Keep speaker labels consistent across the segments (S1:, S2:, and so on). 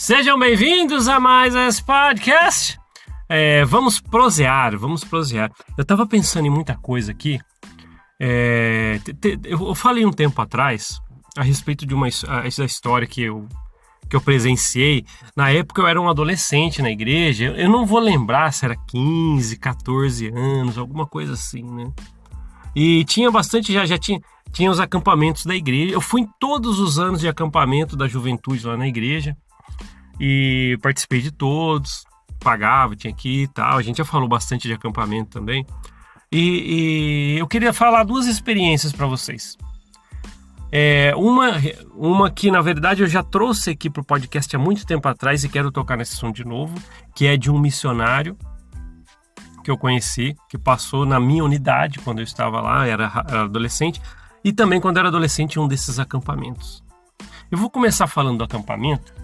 S1: Sejam bem-vindos a mais esse podcast. Vamos prosear. Eu tava pensando em muita coisa aqui. Eu falei um tempo atrás a respeito de uma história que eu presenciei. Na época eu era um adolescente na igreja. Eu não vou lembrar se era 15, 14 anos, alguma coisa assim, né? E tinha bastante, já tinha os acampamentos da igreja. Eu fui em todos os anos de acampamento da juventude lá na igreja. E participei de todos, pagava, tinha que ir e tal. A gente já falou bastante de acampamento também. E eu queria falar duas experiências para vocês. Uma que, na verdade, eu já trouxe aqui para o podcast há muito tempo atrás e quero tocar nesse som de novo, que é de um missionário que eu conheci, que passou na minha unidade quando eu estava lá, era adolescente, e também quando era adolescente em um desses acampamentos. Eu vou começar falando do acampamento,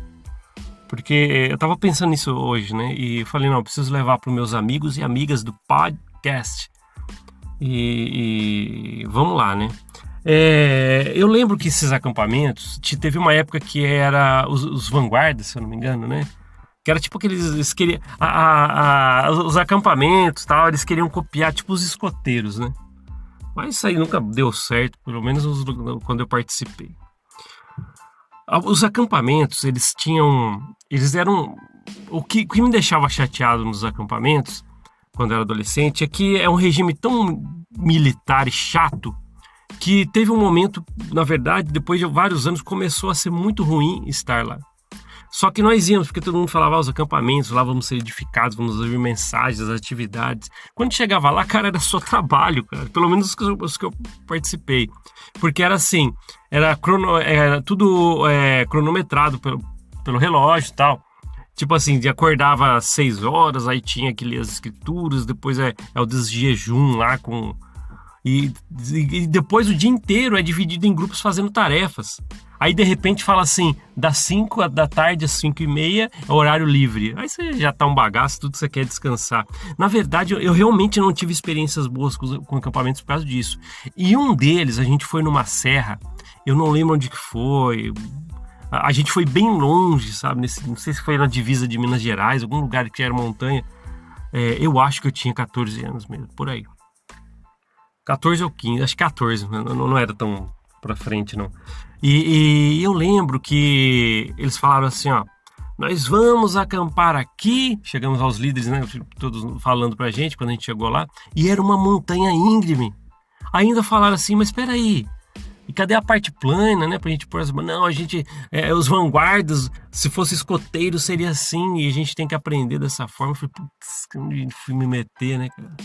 S1: porque eu tava pensando nisso hoje, né? E eu falei, não, eu preciso levar para os meus amigos e amigas do podcast. E vamos lá, né? Eu lembro que esses acampamentos, teve uma época que era os vanguardas, se eu não me engano, né? Que era tipo que eles queriam... os acampamentos, tal, eles queriam copiar tipo os escoteiros, né? Mas isso aí nunca deu certo, pelo menos quando eu participei. Os acampamentos, eles eram... O que me deixava chateado nos acampamentos, quando eu era adolescente, é que é um regime tão militar e chato, que teve um momento, na verdade, depois de vários anos, começou a ser muito ruim estar lá. Só que nós íamos, porque todo mundo falava, os acampamentos, lá vamos ser edificados, vamos ouvir mensagens, as atividades. Quando chegava lá, cara, era só trabalho, cara. Pelo menos os que eu participei. Porque era assim, era tudo cronometrado pelo relógio e tal. Tipo assim, acordava às 6 horas, aí tinha que ler as escrituras, depois é o desjejum lá com... E depois o dia inteiro é dividido em grupos fazendo tarefas. Aí de repente fala assim, das 5 da tarde às 5:30 é horário livre. Aí você já tá um bagaço, tudo que você quer descansar. Na verdade, eu realmente não tive experiências boas com acampamentos por causa disso. E um deles, a gente foi numa serra, eu não lembro onde que foi. A gente foi bem longe, sabe? Não sei se foi na divisa de Minas Gerais, algum lugar que era montanha. Eu acho que eu tinha 14 anos mesmo, por aí. 14 ou 15, acho que 14, não era tão pra frente, não. E eu lembro que eles falaram assim, ó, nós vamos acampar aqui, chegamos aos líderes, né, todos falando pra gente quando a gente chegou lá, e era uma montanha íngreme. Ainda falaram assim, mas espera aí, e cadê a parte plana, né, pra gente pôr as... Não, a gente, os vanguardas, se fosse escoteiro seria assim, e a gente tem que aprender dessa forma. Eu falei, putz, fui me meter, né, cara.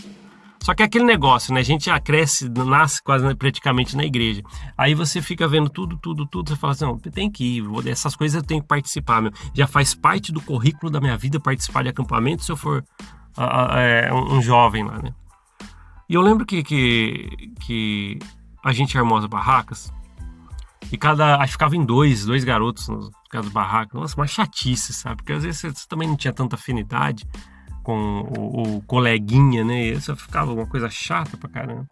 S1: Só que é aquele negócio, né? A gente já cresce, nasce quase, né, praticamente na igreja. Aí você fica vendo tudo, você fala assim, não, tem que ir, essas coisas eu tenho que participar, meu. Já faz parte do currículo da minha vida participar de acampamento se eu for um jovem lá, né? E eu lembro que a gente armou as barracas e acho que ficava em dois garotos nas barracas. Nossa, uma chatice, sabe? Porque às vezes você também não tinha tanta afinidade com o coleguinha, né? Isso ficava uma coisa chata pra caramba.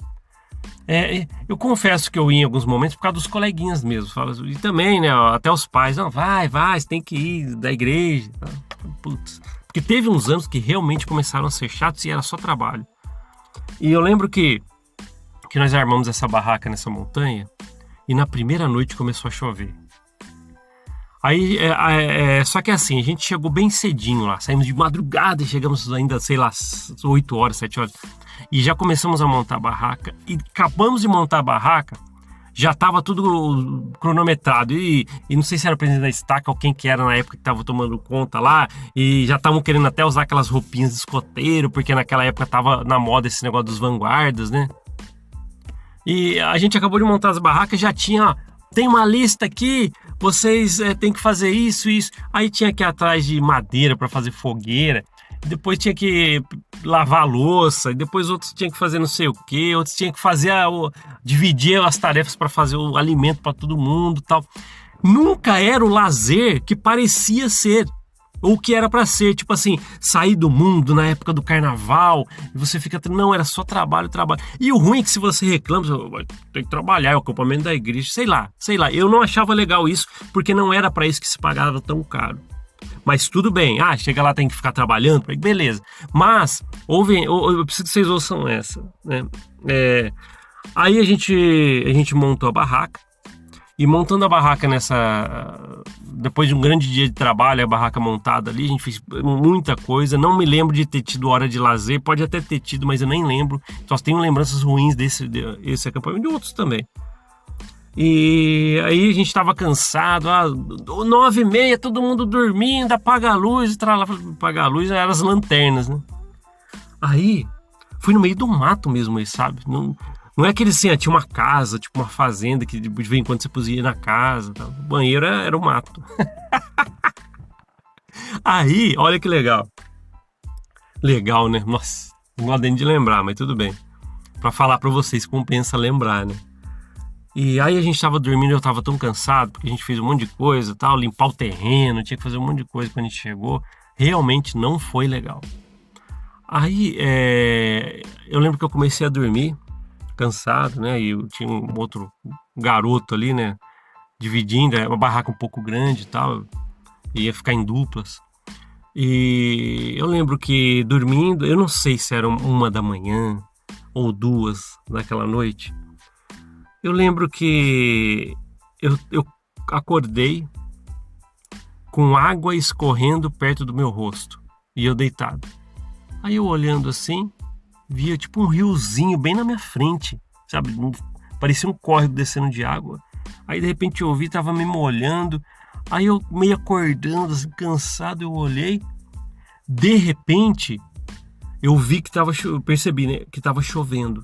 S1: Eu confesso que eu ia em alguns momentos por causa dos coleguinhas mesmo. E também, né? Até os pais, não, vai, você tem que ir da igreja. Putz. Porque teve uns anos que realmente começaram a ser chatos e era só trabalho. E eu lembro que nós armamos essa barraca nessa montanha e na primeira noite começou a chover. Aí, só que assim, a gente chegou bem cedinho lá, saímos de madrugada e chegamos ainda, sei lá, 8 horas, 7 horas. E já começamos a montar a barraca e acabamos de montar a barraca, já estava tudo cronometrado. E não sei se era o presidente da estaca ou quem que era na época que estava tomando conta lá. E já estavam querendo até usar aquelas roupinhas de escoteiro, porque naquela época estava na moda esse negócio dos vanguardas, né? E a gente acabou de montar as barracas, já tinha, tem uma lista aqui... Vocês têm que fazer isso. Aí tinha que ir atrás de madeira para fazer fogueira. Depois tinha que lavar a louça. Depois outros tinham que fazer não sei o que. Outros tinham que fazer dividir as tarefas para fazer o alimento para todo mundo, tal. Nunca era o lazer que parecia ser. Ou que era para ser, tipo assim, sair do mundo na época do carnaval, e você fica, não, era só trabalho. E o ruim é que se você reclama, você vai ter que trabalhar, é o acampamento da igreja, sei lá, eu não achava legal isso, porque não era para isso que se pagava tão caro. Mas tudo bem. Chega lá, tem que ficar trabalhando, beleza. Mas, eu preciso que vocês ouçam essa, né? Aí a gente montou a barraca. E montando a barraca depois de um grande dia de trabalho, a barraca montada ali, a gente fez muita coisa. Não me lembro de ter tido hora de lazer, pode até ter tido, mas eu nem lembro. Só tenho lembranças ruins desse acampamento, de outros também. E aí a gente tava cansado, 9h30, todo mundo dormindo, apaga a luz, apagar a luz, eram as lanternas, né? Aí, fui no meio do mato mesmo, sabe? Não é aquele assim, tinha uma casa, tipo uma fazenda, que de vez em quando você podia ir na casa, tá? O banheiro era o mato. Aí, olha que legal. Legal, né? Nossa, não gosto nem de lembrar, mas tudo bem. Pra falar pra vocês, compensa lembrar, né? E aí a gente tava dormindo, eu tava tão cansado, porque a gente fez um monte de coisa, tal, limpar o terreno, tinha que fazer um monte de coisa quando a gente chegou. Realmente não foi legal. Aí, eu lembro que eu comecei a dormir, cansado, né? E eu tinha um outro garoto ali, né? Dividindo, uma barraca um pouco grande e tal, ia ficar em duplas. E eu lembro que dormindo, eu não sei se era 1h ou 2h naquela noite. Eu lembro que eu acordei com água escorrendo perto do meu rosto e eu deitado. Aí eu olhando assim, via tipo um riozinho bem na minha frente, sabe? Parecia um córrego descendo de água. Aí de repente eu ouvi, tava me molhando. Aí eu meio acordando, assim, cansado, eu olhei. De repente, eu vi que percebi, né, que tava chovendo.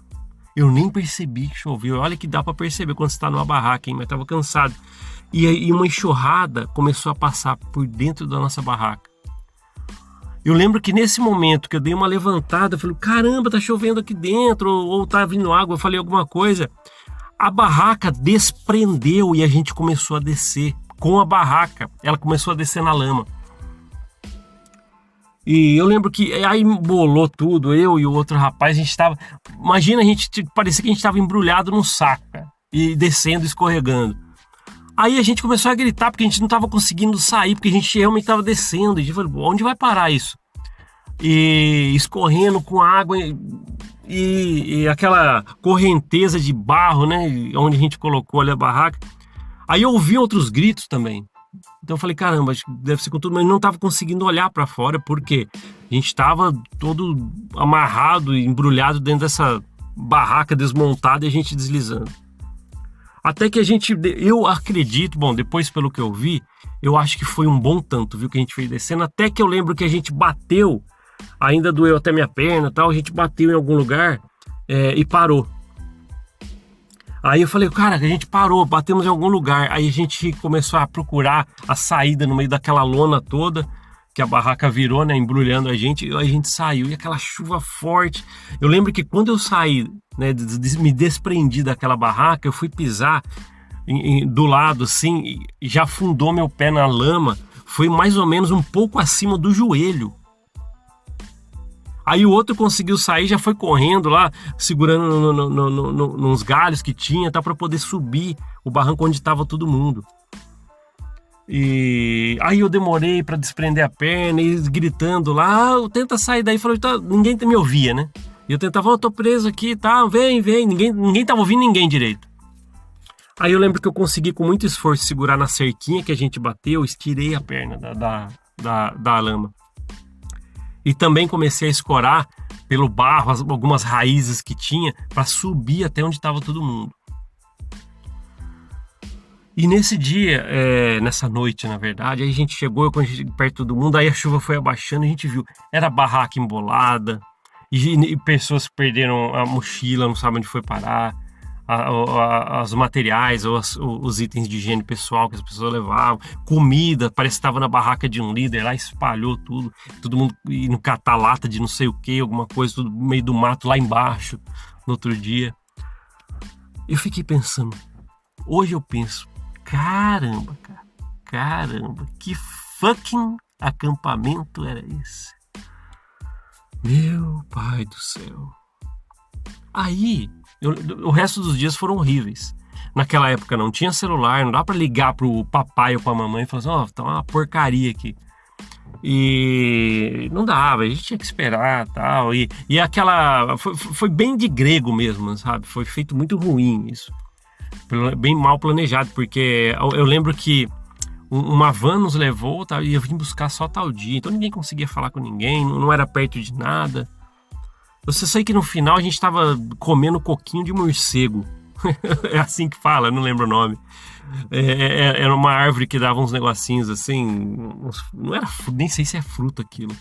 S1: Eu nem percebi que choveu. Olha que dá pra perceber quando você tá numa barraca, hein? Mas tava cansado. E aí uma enxurrada começou a passar por dentro da nossa barraca. Eu lembro que nesse momento que eu dei uma levantada, eu falei, caramba, tá chovendo aqui dentro, ou tá vindo água, eu falei alguma coisa. A barraca desprendeu e a gente começou a descer. Com a barraca, ela começou a descer na lama. E eu lembro que aí bolou tudo, eu e o outro rapaz, a gente tava... Imagina, parecia que a gente tava embrulhado num saco, cara, e descendo, escorregando. Aí a gente começou a gritar, porque a gente não tava conseguindo sair, porque a gente realmente tava descendo. E a gente falou, onde vai parar isso? E escorrendo com água e aquela correnteza de barro, né, onde a gente colocou ali a barraca. Aí eu ouvi outros gritos também. Então eu falei, caramba, acho que deve ser com tudo, mas não estava conseguindo olhar para fora, porque a gente estava todo amarrado e embrulhado dentro dessa barraca desmontada e a gente deslizando. Até que eu acredito, bom, depois pelo que eu vi, eu acho que foi um bom tanto, viu, que a gente fez descendo, até que eu lembro que a gente bateu, ainda doeu até minha perna e tal, a gente bateu em algum lugar e parou. Aí eu falei, cara, a gente parou, batemos em algum lugar. Aí a gente começou a procurar a saída no meio daquela lona toda, que a barraca virou, né, embrulhando a gente saiu. E aquela chuva forte. Eu lembro que quando eu saí, né, me desprendi daquela barraca, eu fui pisar do lado, assim, e já afundou meu pé na lama. Foi mais ou menos um pouco acima do joelho. Aí o outro conseguiu sair, já foi correndo lá, segurando nos galhos que tinha, tá, para poder subir o barranco onde estava todo mundo. E aí eu demorei para desprender a perna, e gritando lá, tenta sair daí, falou, ninguém me ouvia, né? E eu tentava, eu tô preso aqui, tá, vem, ninguém tava ouvindo ninguém direito. Aí eu lembro que eu consegui com muito esforço segurar na cerquinha que a gente bateu, estirei a perna da lama. E também comecei a escorar pelo barro, algumas raízes que tinha, para subir até onde estava todo mundo. E nesse dia, nessa noite, na verdade, aí a gente chegou perto do mundo, aí a chuva foi abaixando, a gente viu, era barraca embolada, e pessoas perderam a mochila, não sabem onde foi parar, os materiais, ou os itens de higiene pessoal que as pessoas levavam, comida, parece que estava na barraca de um líder lá, espalhou tudo, todo mundo indo catar lata de não sei o que, alguma coisa, tudo no meio do mato lá embaixo, no outro dia. Eu fiquei pensando, hoje eu penso, caramba, que fucking acampamento era esse? Meu pai do céu. Aí, o resto dos dias foram horríveis. Naquela época não tinha celular, não dá pra ligar pro papai ou pra mamãe e falar assim, tá uma porcaria aqui. E não dava, a gente tinha que esperar tal. E aquela. Foi bem de grego mesmo, sabe? Foi feito muito ruim isso. Bem mal planejado, porque eu lembro que uma van nos levou tal, e eu vim buscar só tal dia. Então ninguém conseguia falar com ninguém, não era perto de nada. Eu sei que no final a gente tava comendo coquinho de morcego. É assim que fala, não lembro o nome. Era uma árvore que dava uns negocinhos assim. Não era, nem sei se é fruto aquilo.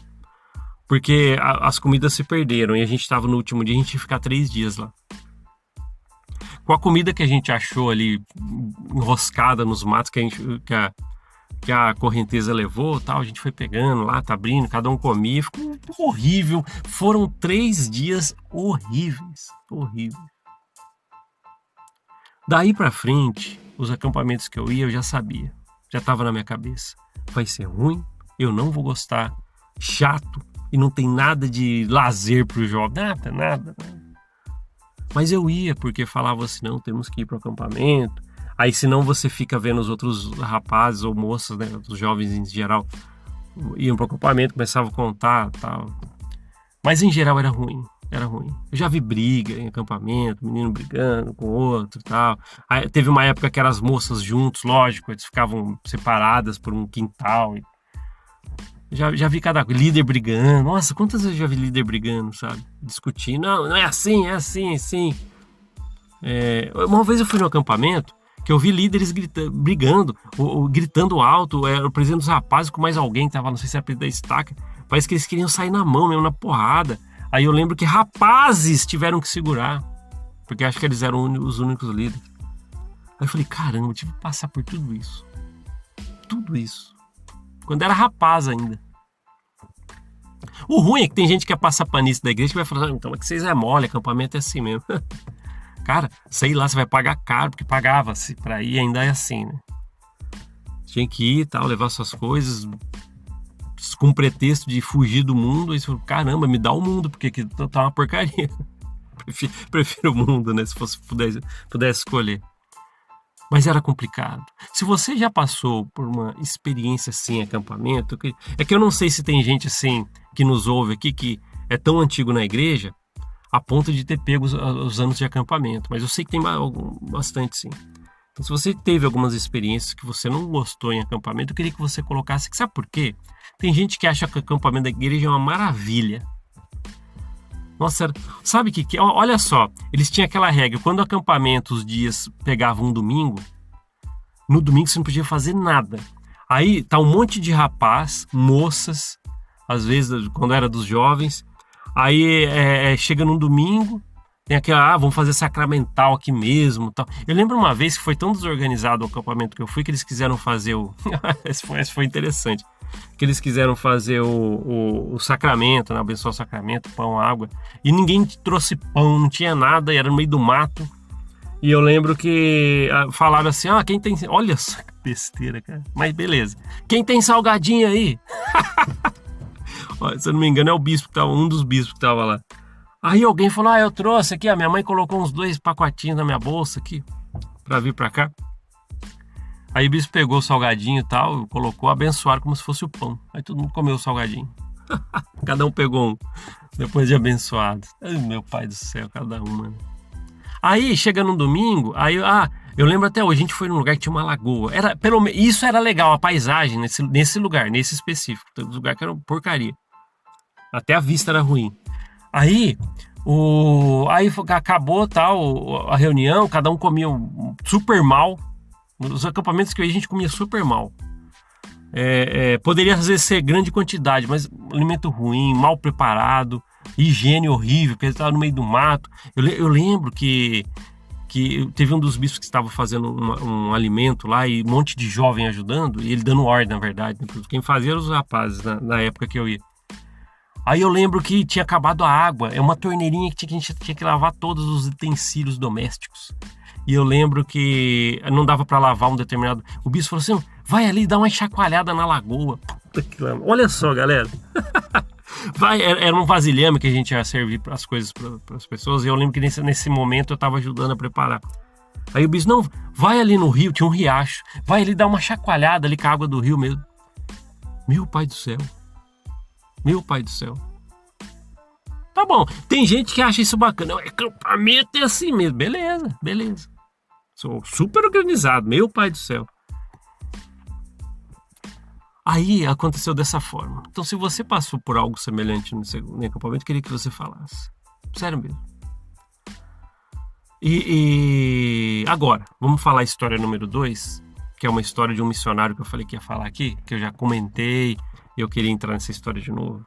S1: Porque as comidas se perderam e a gente tava no último dia, a gente ia ficar 3 dias lá. Com a comida que a gente achou ali enroscada nos matos que a correnteza levou, tal, a gente foi pegando lá, tá abrindo, cada um comia, ficou horrível. Foram 3 dias horríveis. Daí pra frente, os acampamentos que eu ia, eu já sabia. Já tava na minha cabeça. Vai ser ruim, eu não vou gostar, chato, e não tem nada de lazer pro jovem. Nada. Mas eu ia, porque falava assim, não, temos que ir pro acampamento. Aí senão você fica vendo os outros rapazes ou moças, né, os jovens em geral, iam pro acampamento, começavam a contar tal. Mas em geral era ruim. Eu já vi briga em acampamento, menino brigando com outro e tal. Aí, teve uma época que eram as moças juntos, lógico, eles ficavam separadas por um quintal. Já vi cada líder brigando. Nossa, quantas vezes eu já vi líder brigando, sabe? Discutindo. Não é assim, é assim. Uma vez eu fui no acampamento que eu vi líderes brigando, gritando alto. Era o presidente dos rapazes com mais alguém que tava, não sei se era presidente da estaca. Parece que eles queriam sair na mão mesmo, na porrada. Aí eu lembro que rapazes tiveram que segurar, porque acho que eles eram os únicos líderes. Aí eu falei, caramba, eu tive que passar por tudo isso. Quando era rapaz ainda. O ruim é que tem gente que quer passar panismo da igreja que vai falar, então é que vocês é mole, acampamento é assim mesmo. Cara, sei lá, você vai pagar caro, porque pagava-se pra ir, ainda é assim, né? Tinha que ir e tal, levar suas coisas, com pretexto de fugir do mundo. Aí você falou, caramba, me dá o mundo, porque aqui tá uma porcaria. Prefiro o mundo, né? Se pudesse escolher. Mas era complicado. Se você já passou por uma experiência assim em acampamento, é que eu não sei se tem gente assim que nos ouve aqui que é tão antigo na igreja a ponto de ter pego os anos de acampamento, mas eu sei que tem bastante sim. Então, se você teve algumas experiências que você não gostou em acampamento, eu queria que você colocasse, sabe por quê? Tem gente que acha que o acampamento da igreja é uma maravilha. Nossa, sabe o que? Olha só, eles tinham aquela regra, quando o acampamento, os dias pegavam um domingo, no domingo você não podia fazer nada. Aí tá um monte de rapaz, moças, às vezes quando era dos jovens, aí chega num domingo, tem aquela, vamos fazer sacramental aqui mesmo, tal. Eu lembro uma vez que foi tão desorganizado o acampamento que eu fui, que eles quiseram fazer esse foi interessante, que eles quiseram fazer o sacramento, né? Abençoar o sacramento, pão, água, e ninguém trouxe pão, não tinha nada, era no meio do mato. E eu lembro que falaram assim, quem tem... Olha só que besteira, cara. Mas beleza. Quem tem salgadinho aí? Se eu não me engano é o bispo que tava, um dos bispos que tava lá. Aí alguém falou, eu trouxe aqui, a minha mãe colocou uns 2 pacotinhos na minha bolsa aqui, pra vir pra cá. Aí o bispo pegou o salgadinho e tal, colocou, abençoaram como se fosse o pão. Aí todo mundo comeu o salgadinho. Cada um pegou um, depois de abençoado. Ai, meu pai do céu, cada um, mano. Aí, chega no domingo, eu lembro até hoje, a gente foi num lugar que tinha uma lagoa. Isso era legal, a paisagem nesse lugar, nesse específico. Todo lugar que era porcaria. Até a vista era ruim. Aí acabou tal, a reunião, cada um comia super mal. Nos acampamentos que eu ia, a gente comia super mal. Poderia às vezes ser grande quantidade, mas alimento ruim, mal preparado, higiene horrível, porque ele estava no meio do mato. Eu lembro que teve um dos bispos que estava fazendo um alimento lá e um monte de jovem ajudando, e ele dando ordem, na verdade. Quem fazia eram os rapazes na época que eu ia. Aí eu lembro que tinha acabado a água, é uma torneirinha que a gente tinha que lavar todos os utensílios domésticos. E eu lembro que não dava para lavar um determinado... O bispo falou assim, vai ali dar uma chacoalhada na lagoa. Olha só, galera. Era um vasilhame que a gente ia servir as coisas para as pessoas. E eu lembro que nesse momento eu estava ajudando a preparar. Aí o bispo, não, vai ali no rio, tinha um riacho. Vai ali dar uma chacoalhada ali com a água do rio mesmo. Meu pai do céu. Meu pai do céu. Tá bom, tem gente que acha isso bacana. Acampamento é assim mesmo. Beleza. Sou super organizado, meu pai do céu. Aí aconteceu dessa forma. Então, se você passou por algo semelhante no acampamento, eu queria que você falasse. Sério mesmo. E agora, vamos falar a história número 2, que é uma história de um missionário que eu falei que ia falar aqui, que eu já comentei e eu queria entrar nessa história de novo.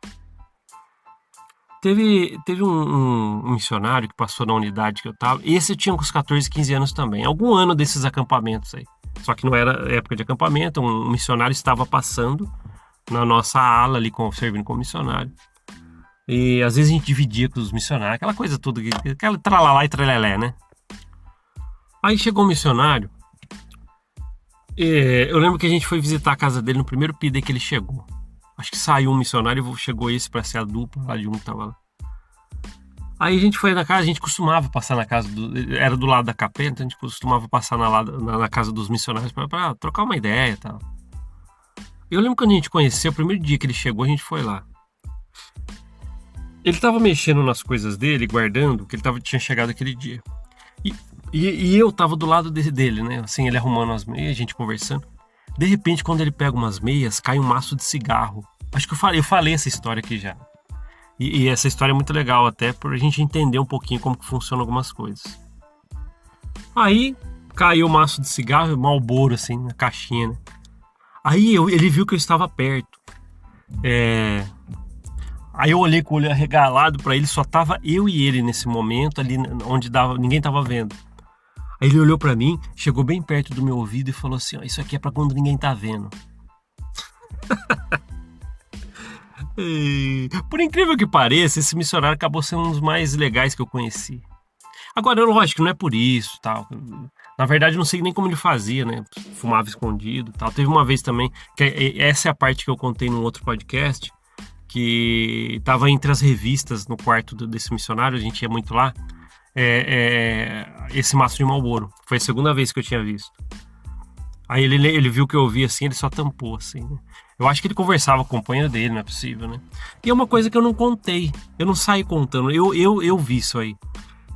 S1: Teve um missionário que passou na unidade que eu tava. Esse eu tinha uns 14, 15 anos também. Algum ano desses acampamentos aí. Só que não era época de acampamento. Um missionário estava passando na nossa ala ali, servindo como missionário. E às vezes a gente dividia com os missionários. Aquela coisa toda, aquela tralalá e tralelé, né? Aí chegou um missionário. Eu lembro que a gente foi visitar a casa dele no primeiro PD que ele chegou. Acho que saiu um missionário e chegou esse pra ser a dupla lá de um que tava lá. Aí a gente foi na casa, a gente costumava passar na casa era do lado da capela, então a gente costumava passar na casa dos missionários pra trocar uma ideia e tal. Eu lembro quando a gente conheceu, o primeiro dia que ele chegou, a gente foi lá. Ele tava mexendo nas coisas dele, guardando, que ele tinha chegado aquele dia. E eu tava do lado dele, né? Assim, ele arrumando as meias, a gente conversando. De repente, quando ele pega umas meias, cai um maço de cigarro. Acho que eu falei essa história aqui já. E essa história é muito legal, até pra gente entender um pouquinho como que funcionam algumas coisas. Aí, caiu o maço de cigarro, Marlboro, assim, na caixinha, né? Aí, ele viu que eu estava perto. Aí eu olhei com o olho arregalado pra ele, só tava eu e ele nesse momento, ali onde ninguém tava vendo. Aí ele olhou pra mim, chegou bem perto do meu ouvido e falou assim, ó, isso aqui é pra quando ninguém tá vendo. Por incrível que pareça, esse missionário acabou sendo um dos mais legais que eu conheci. Agora, lógico, não é por isso, tal. Na verdade, eu não sei nem como ele fazia, né? Fumava escondido, tal. Teve uma vez também, essa é a parte que eu contei num outro podcast, que tava entre as revistas no quarto desse missionário, a gente ia muito lá. Esse maço de Marlboro. Foi a segunda vez que eu tinha visto. Aí ele viu que eu vi assim, ele só tampou assim, né? Eu acho que ele conversava com o companheiro dele, não é possível, né? E é uma coisa que eu não contei. Eu não saí contando. Eu vi isso aí.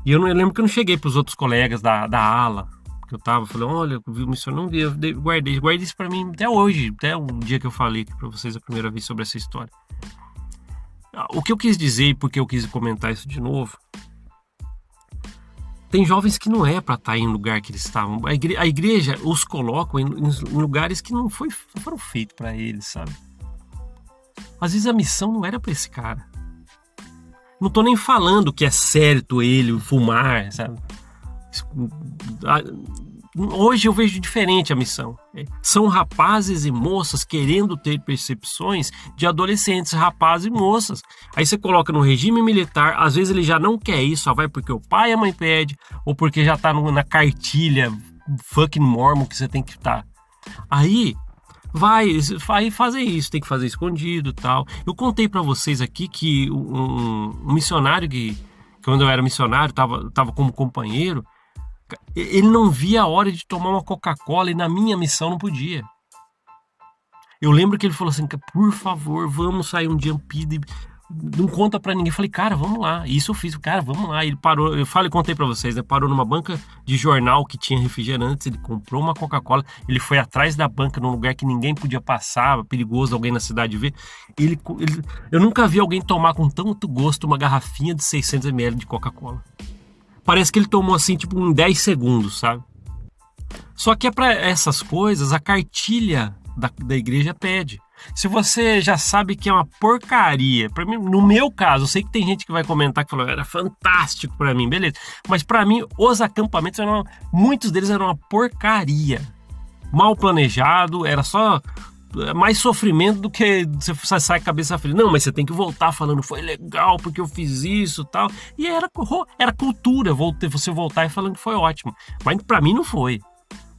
S1: E eu lembro que eu não cheguei pros outros colegas da ala que eu tava. Falei, olha, eu vi o missionário, não vi, eu guardei isso pra mim até hoje. Até o dia que eu falei pra vocês a primeira vez sobre essa história. O que eu quis dizer e por que eu quis comentar isso de novo. Tem jovens que não é para estar em lugar que eles estavam. A igreja os coloca em lugares que não foram feitos para eles, sabe? Às vezes a missão não era para esse cara. Não tô nem falando que é certo ele fumar, sabe? Hoje eu vejo diferente a missão. São rapazes e moças querendo ter percepções de adolescentes, rapazes e moças. Aí você coloca no regime militar, às vezes ele já não quer isso, só vai porque o pai e a mãe pede, ou porque já tá na cartilha fucking mormon que você tem que estar. Aí vai fazer isso, tem que fazer escondido e tal. Eu contei pra vocês aqui que um missionário que quando eu era missionário, tava como companheiro, ele não via a hora de tomar uma Coca-Cola e na minha missão não podia. Eu lembro que ele falou assim, por favor, vamos sair um dia não conta pra ninguém. Eu falei, cara, vamos lá. E isso eu fiz, cara, vamos lá. Ele parou, contei pra vocês, né? Parou numa banca de jornal que tinha refrigerantes, ele comprou uma Coca-Cola, ele foi atrás da banca num lugar que ninguém podia passar, perigoso alguém na cidade ver. Eu nunca vi alguém tomar com tanto gosto uma garrafinha de 600 ml de Coca-Cola. Parece que ele tomou assim, tipo, em 10 segundos, sabe? Só que é pra essas coisas, a cartilha da igreja pede. Se você já sabe que é uma porcaria, pra mim, no meu caso, eu sei que tem gente que vai comentar que falou, era fantástico pra mim, beleza. Mas pra mim, os acampamentos, muitos deles eram uma porcaria. Mal planejado, era só mais sofrimento do que você sai com a cabeça fria. Não, mas você tem que voltar falando, foi legal porque eu fiz isso e tal. E era cultura, você voltar e falando que foi ótimo. Mas pra mim não foi.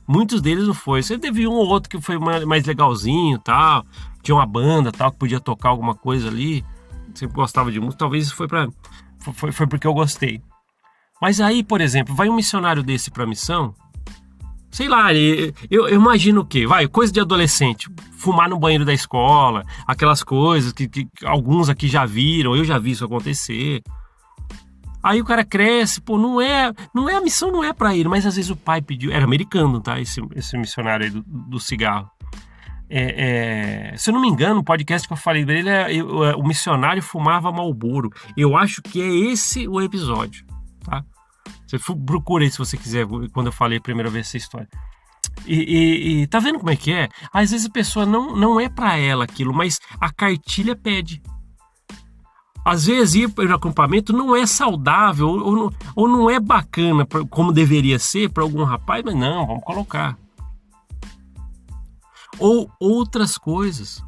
S1: Muitos deles não foi. Você teve um ou outro que foi mais legalzinho e tal. Tinha uma banda tal que podia tocar alguma coisa ali. Você gostava de música. Talvez isso foi porque eu gostei. Mas aí, por exemplo, vai um missionário desse pra missão. Sei lá, eu imagino o quê? Vai, coisa de adolescente, fumar no banheiro da escola, aquelas coisas que alguns aqui já viram, eu já vi isso acontecer. Aí o cara cresce, pô, não é a missão, não é pra ele, mas às vezes o pai pediu, era americano, tá? Esse missionário aí do cigarro. Se eu não me engano, o podcast que eu falei dele, o missionário fumava Marlboro. Eu acho que é esse o episódio, tá? Você procura aí se você quiser, quando eu falei a primeira vez essa história. E tá vendo como é que é? Às vezes a pessoa não é pra ela aquilo, mas a cartilha pede. Às vezes ir para o acampamento não é saudável ou não é bacana como deveria ser para algum rapaz, mas não, vamos colocar. Ou outras coisas.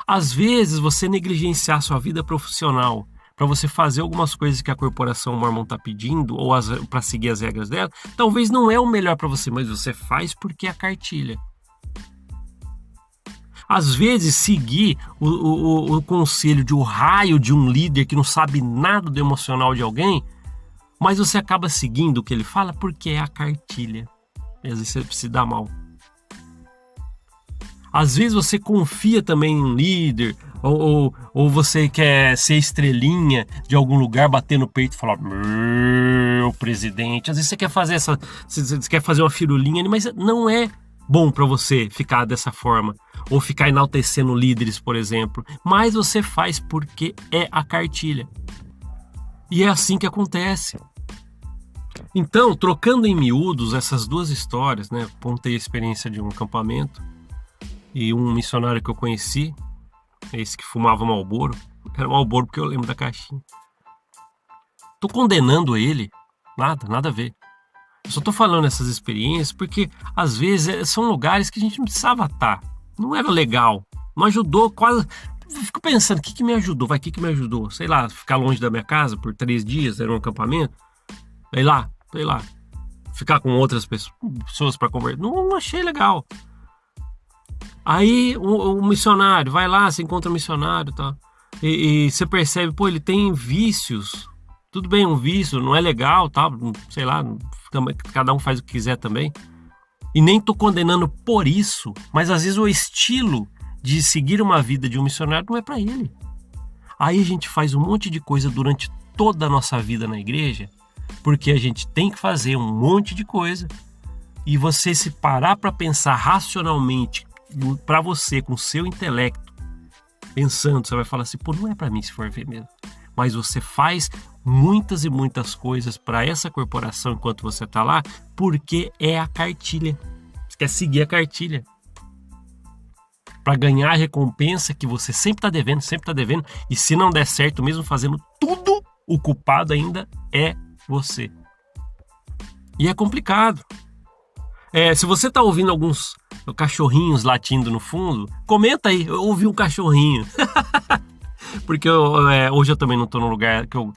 S1: Às vezes você negligenciar sua vida profissional para você fazer algumas coisas que a corporação Mormon está pedindo ou para seguir as regras dela, talvez não é o melhor para você, mas você faz porque é a cartilha. Às vezes, seguir o conselho de um raio de um líder que não sabe nada do emocional de alguém, mas você acaba seguindo o que ele fala porque é a cartilha. E às vezes você se dá mal. Às vezes você confia também em um líder, ou você quer ser estrelinha de algum lugar, bater no peito e falar, meu presidente. Às vezes você quer fazer você quer fazer uma firulinha, mas não é bom para você ficar dessa forma. Ou ficar enaltecendo líderes, por exemplo. Mas você faz porque é a cartilha. E é assim que acontece. Então, trocando em miúdos essas duas histórias, né? Contei a experiência de um acampamento e um missionário que eu conheci, esse que fumava Marlboro. Era Marlboro porque eu lembro da caixinha. Tô condenando ele. Nada a ver. Eu só tô falando essas experiências porque, às vezes, são lugares que a gente não precisava estar. Não era legal. Não ajudou quase... Eu fico pensando, o que me ajudou? O que me ajudou? Sei lá, ficar longe da minha casa por 3 dias, era um acampamento. Sei lá. Ficar com outras pessoas para conversar. Não achei legal. Aí o missionário, vai lá, você encontra o missionário, tá? E você percebe, pô, ele tem vícios. Tudo bem, um vício, não é legal, tá? Sei lá, cada um faz o que quiser também. E nem tô condenando por isso, mas às vezes o estilo de seguir uma vida de um missionário não é para ele. Aí a gente faz um monte de coisa durante toda a nossa vida na igreja, porque a gente tem que fazer um monte de coisa. E você se parar para pensar racionalmente para você, com o seu intelecto, pensando, você vai falar assim, pô, não é para mim se for ver mesmo. Mas você faz muitas e muitas coisas para essa corporação enquanto você está lá, porque é a cartilha. Você quer seguir a cartilha. Para ganhar a recompensa que você sempre está devendo, e se não der certo, mesmo fazendo tudo, o culpado ainda é você. E é complicado. Se você está ouvindo alguns cachorrinhos latindo no fundo, comenta aí, eu ouvi um cachorrinho. Porque hoje eu também não estou num lugar que eu...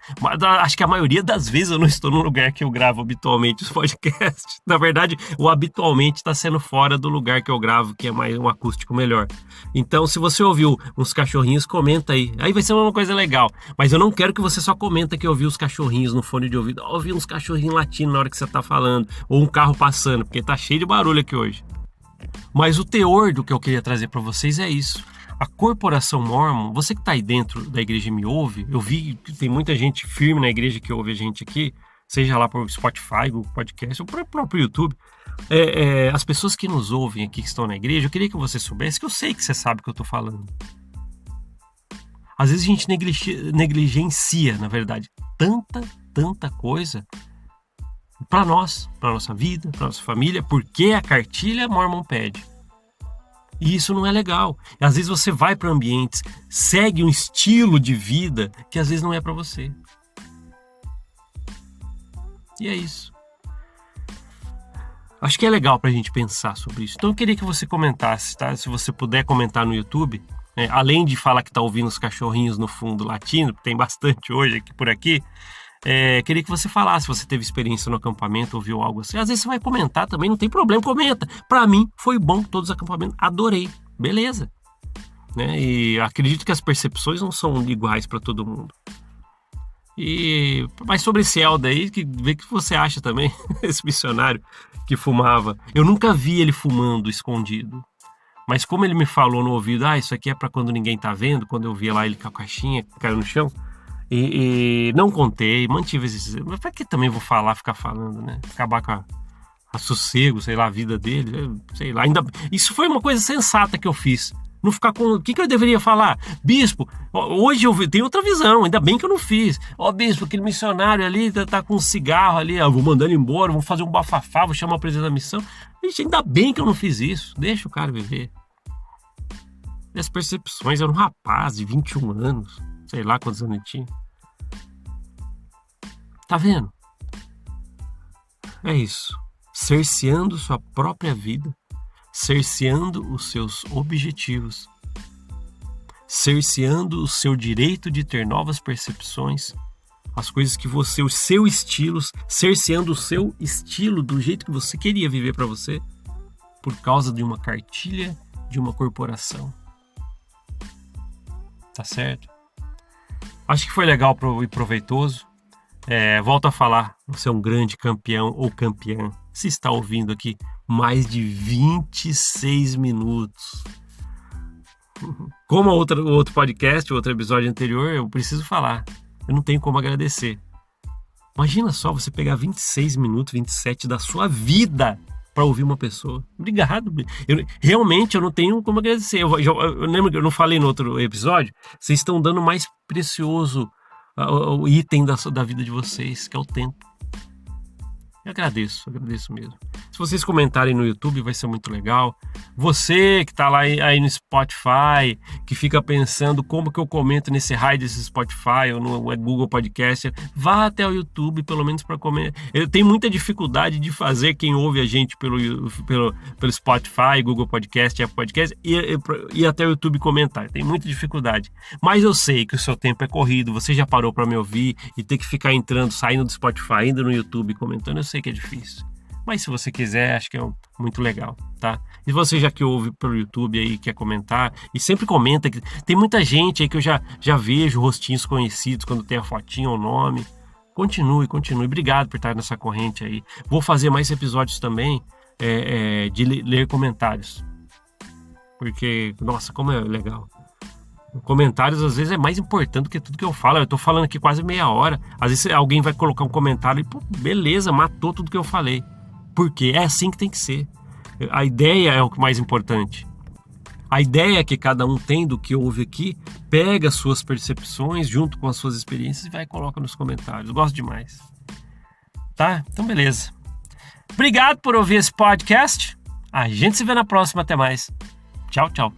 S1: Acho que a maioria das vezes eu não estou num lugar que eu gravo habitualmente os podcasts. Na verdade, o habitualmente está sendo fora do lugar que eu gravo, que é mais um acústico melhor. Então, se você ouviu uns cachorrinhos, comenta aí. Aí vai ser uma coisa legal. Mas eu não quero que você só comenta que ouviu os cachorrinhos no fone de ouvido. Ouvi uns cachorrinhos latindo na hora que você está falando. Ou um carro passando, porque tá cheio de barulho aqui hoje. Mas o teor do que eu queria trazer para vocês é isso. A corporação Mormon, você que está aí dentro da igreja e me ouve, eu vi que tem muita gente firme na igreja que ouve a gente aqui, seja lá por Spotify, Google Podcast ou por próprio YouTube. As pessoas que nos ouvem aqui, que estão na igreja, eu queria que você soubesse, que eu sei que você sabe o que eu estou falando. Às vezes a gente negligencia, na verdade, tanta coisa para nós, para nossa vida, para nossa família, porque a cartilha Mormon pede. E isso não é legal. E às vezes você vai para ambientes, segue um estilo de vida que às vezes não é para você. E é isso. Acho que é legal para a gente pensar sobre isso. Então eu queria que você comentasse, tá? Se você puder comentar no YouTube, além de falar que tá ouvindo os cachorrinhos no fundo latindo, tem bastante hoje aqui por aqui. Queria que você falasse se você teve experiência no acampamento, ouviu algo assim. Às vezes você vai comentar também, não tem problema, comenta. Para mim, foi bom todos os acampamentos, adorei, beleza. E acredito que as percepções não são iguais para todo mundo. Mas sobre esse Helder aí, vê o que você acha também, esse missionário que fumava. Eu nunca vi ele fumando escondido. Mas como ele me falou no ouvido, isso aqui é pra quando ninguém tá vendo, quando eu via lá ele com a caixinha, caiu no chão, e não contei, mantive esse... Mas pra que também vou ficar falando, né? Acabar com a sossego, sei lá, a vida dele, sei lá. Isso foi uma coisa sensata que eu fiz. Não ficar com... O que eu deveria falar? Bispo, hoje eu tenho outra visão, ainda bem que eu não fiz. Bispo, aquele missionário ali tá com um cigarro ali, vou mandar ele embora, vou fazer um bafafá, vou chamar o presidente da missão. Gente, ainda bem que eu não fiz isso. Deixa o cara viver. Minhas percepções, era um rapaz de 21 anos, sei lá quantos anos ele tinha. Tá vendo? É isso. Cerceando sua própria vida, cerceando os seus objetivos, cerceando o seu direito de ter novas percepções, as coisas que você, os seus estilos, cerceando o seu estilo do jeito que você queria viver para você, por causa de uma cartilha de uma corporação. Tá certo? Acho que foi legal e proveitoso. Volto a falar, você é um grande campeão ou campeã. Se está ouvindo aqui mais de 26 minutos. Como outro podcast, outro episódio anterior, eu preciso falar. Eu não tenho como agradecer. Imagina só você pegar 26 minutos, 27 da sua vida para ouvir uma pessoa. Obrigado. Realmente eu não tenho como agradecer. Eu lembro que eu não falei no outro episódio. Vocês estão dando o mais precioso o item da vida de vocês, que é o tempo. Eu agradeço mesmo. Se vocês comentarem no YouTube, vai ser muito legal. Você que tá lá aí no Spotify, que fica pensando como que eu comento nesse raio desse Spotify ou no Google Podcast, vá até o YouTube, pelo menos para comentar. Eu tenho muita dificuldade de fazer quem ouve a gente pelo Spotify, Google Podcast, Apple Podcast, e até o YouTube comentar. Tem muita dificuldade. Mas eu sei que o seu tempo é corrido, você já parou para me ouvir e ter que ficar saindo do Spotify, indo no YouTube comentando, eu sei que é difícil. Mas se você quiser, acho que é muito legal, tá? E você já que ouve pelo YouTube aí, quer comentar, e sempre comenta, que tem muita gente aí que eu já vejo rostinhos conhecidos quando tem a fotinha ou o nome. Continue. Obrigado por estar nessa corrente aí. Vou fazer mais episódios também de ler comentários. Porque, nossa, como é legal. Comentários às vezes é mais importante do que tudo que eu falo. Eu tô falando aqui quase meia hora. Às vezes alguém vai colocar um comentário e, beleza, matou tudo que eu falei. Porque é assim que tem que ser. A ideia é o mais importante. A ideia que cada um tem do que ouve aqui, pega as suas percepções junto com as suas experiências e vai e coloca nos comentários. Eu gosto demais. Tá? Então beleza. Obrigado por ouvir esse podcast. A gente se vê na próxima. Até mais. Tchau.